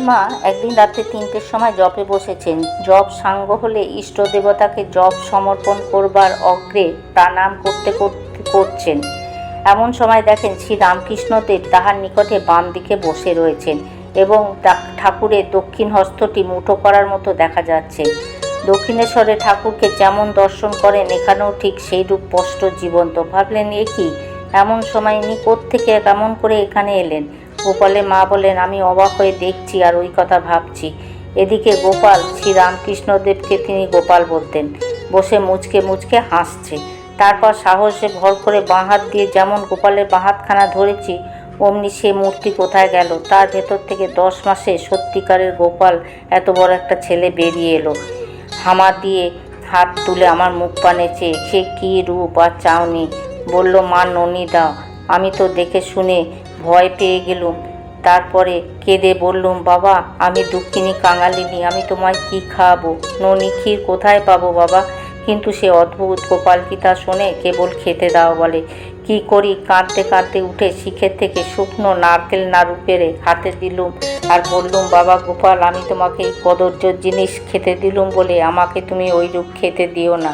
গোপালের মা একদিন রাত্রে 3টের সময় জপে বসেছেন। জপ সাঙ্গ হলে ইষ্ট দেবতাকে জপ সমর্পণ করবার অগ্রে প্রণাম করতে করছেন। এমন সময় দেখেন শ্রী রামকৃষ্ণদেব তাহার নিকটে বাম দিকে বসে রয়েছেন এবং ঠাকুরের দক্ষিণ হস্তটি মুঠো করার মতো দেখা যাচ্ছে। দক্ষিণেশ্বরে ঠাকুরকে যেমন দর্শন করেন এখানেও ঠিক সেইরূপ স্পষ্ট জীবন্ত। ভাবলেন, এ কি, এমন সময় ইনি কোত্থেকে কেমন করে এখানে এলেন? গোপালের মা বলেন, আমি অবাক হয়ে দেখছি আর ওই কথা ভাবছি। এদিকে গোপাল, শ্রী রামকৃষ্ণদেবকে তিনি গোপাল বলতেন, বসে মুচকে মুচকে হাসছে। তারপর সাহসে ভর করে বাঁ হাত দিয়ে যেমন গোপালের বাঁ হাতখানা ধরেছি, অমনি সে মূর্তি কোথায় গেল। তার ভেতর থেকে 10 মাসে সত্যিকারের গোপাল এত বড় একটা ছেলে বেরিয়ে এলো। হামা দিয়ে হাত তুলে আমার মুখ পানে চেয়ে, সে কী রূপ আর চাউনি! বলল, মা ননি দাও। আমি তো দেখে শুনে ভয় পেয়ে গেলুম। তারপরে কেঁদে বললুম, বাবা, আমি দুঃখিনী কাঙালিনী, আমি তোমায় কি খাওয়াবো? ননি ক্ষীর কোথায় পাবো বাবা? কিন্তু সে অদ্ভুত, গোপাল কি তা শোনে, কেবল খেতে দাও বলে। কি করি? কাঁদতে কাঁদতে উঠে শিখের থেকে শুকনো নারকেল নাড়ু পেড়ে হাতে দিলুম আর বললুম, বাবা গোপাল, আমি তোমাকে এই কদর্য জিনিস খেতে দিলুম বলে আমাকে তুমি ওই রূপ খেতে দিও না।